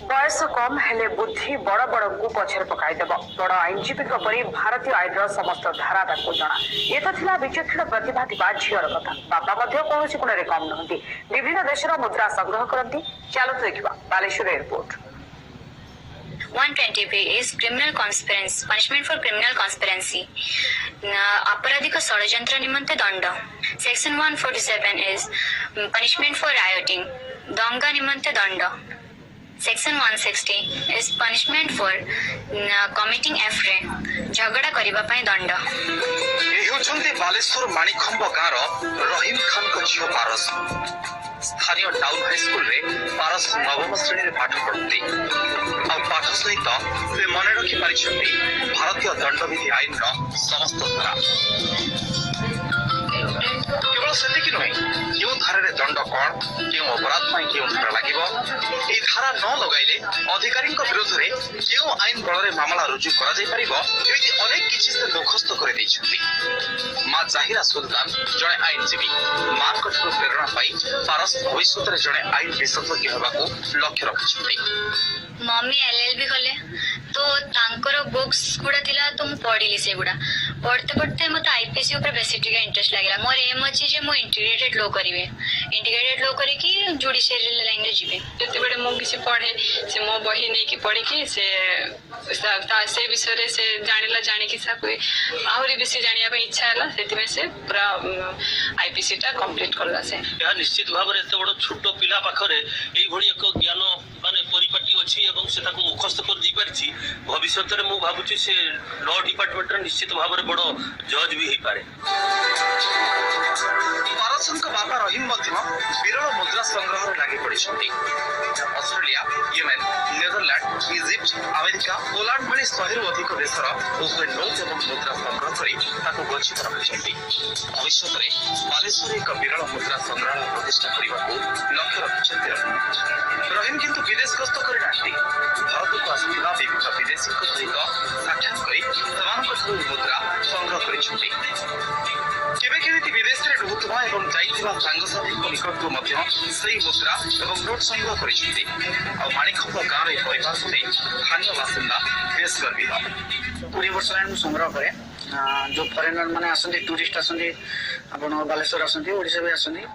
बयस कम हेले बुद्धि बड़ बड़ को पछर पकाइदेव बड़ आईनजीवी परी भारतीय आईन समस्त धारा जना ये तो थिला विचक्षण प्रतिभा थिबा झीर कथा बापा मध्य कौन कोणे कम नहंती विभिन्न देशर मुद्रा संग्रह करती चलतु देखा Baleshwar report 120B is criminal conspiracy, punishment for criminal conspiracy. आपराधिक षड्यंत्र निमंते दंड. Section 147 is punishment for rioting, दंगा निमंते दंड. Section 160 is punishment for committing affray, झगड़ा करिबा पई दंड. ए होचंती बालेश्वर माणिखंब गाँर रहीम खान को झियो पारस स्थानीय टाउन हाई स्कूल रे पारस नवम श्रेणी रे पाठ पढ़ती आ पाठ सहित से मन रखी पारिछंती भारतीय दंडविधि आईन रो समस्त धारा केवल सेतिकी नुहे क्यों धारा रे दंड कौन क्यों अपराध में क्यों धारा लागिबो ए धारा न लगाइले अधिकारी विरोध में क्यों आईन बल में मामला रुजु करा जाय परिबो एमिति अनेक किछि से मुखस्त करे दैछंती मां जाहिरा सुल्तान जड़े आईनजीवी मां कठोर प्रेरणा पाई पारस भविष्य जड़े आईन विशेषज्ञ होबाकू लक्ष्य रखिछंती मम्मी एलएलबी कले तो तांकर बुक्स गुड़ा थिला तो मु पढ़िली से गुड़ा पढ़ते पढ़ते मते आईपीसी ऊपर बेसी टिका इंटरेस्ट लागला मोर एम अछि जे मु इंटीग्रेटेड लॉ करिवे इंटीग्रेटेड लॉ करी कि जुडिशियल लाइन रे जिवे जते बडे मु किसी पढ़े से मो बही नै कि पढ़ी कि से विषय रे से जानिला जानि कि सा कोई आहुरी बेसी जानिया पे इच्छा हला सेति में से पूरा आईपीसी टा कंप्लीट करला से या निश्चित भाव रे एते बड़ छोटो पिला पाखरे एई भली एक ज्ञान माने परिपाटी अछि एवं से ताको मुखस्त कर दी परछि भविष्य रे मु भाबुछि से लॉ डिपार्टमेंट रे निश्चित भाव रे बड़ो जज भी हेई पारे पारसनक बापा रहीम मध्य विरल मुद्रा संग्रह लागी पड़िछंती Australia Yemen Netherland Egypt America Poland भली 100 रु अधिक देशर उभय नोट एवं मुद्रा संग्रह करी ताको गच्छित रखिछंती भविष्य रे बालेश्वर एक विरल मुद्रा संग्रह प्रतिष्ठा करबाकू लक्ष्य रखिछंती रहीम किंतु विदेश गस्त करि नांती भारत को आसिला विभिन्न विदेशी को सहित साक्षात करी सेमानक मुद्रा संग्रह करिछंती केबे केबे विदेश रे रहुतबा एवं जाइथिबा सांगसाथी को निकटरू मध्य सही मुद्रा एवं नोट संग्रह करिछंती आ माणिखंब गाँव रे परिवार को नै स्थानीय बासिंदा बेस गर्वित 20 वर्ष लाइन संग्रह करे जो फॉरेनर माने आसंती टूरिस्ट आसंती आपण बालेश्वर आसंती ओडिसा भी आसंती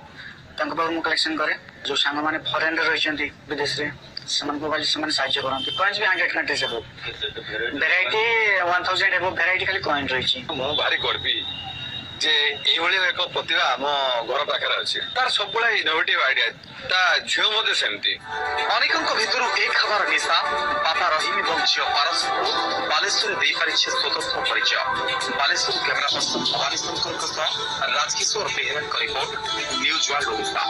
तांको बाबू मु कलेक्शन करे जो सांग माने फॉरेन रे रहिसंती विदेश रे समान को बाली समान साहाय्य करंती कॉइन्स भी 100 कंट्रीज है वैरायटी 1000 एबो वैरायटी खाली कॉइन रहिछि मु भारी गर्वी जे एभली एक प्रतिभा आम घर पाखे अच्छे तार सब इनोवेटिव आइडिया ता झील मध्य सेमती अनेकों भितर एक खबर निशा बापा रहीम और झील पारस को बालेश्वर दे पारिछे स्वतंत्र परिचय बालेश्वर कैमरा पर्सन भवानी शंकर राजकिशोर बेहरा का रिपोर्ट न्यूज वर्ल्ड ओडिशा।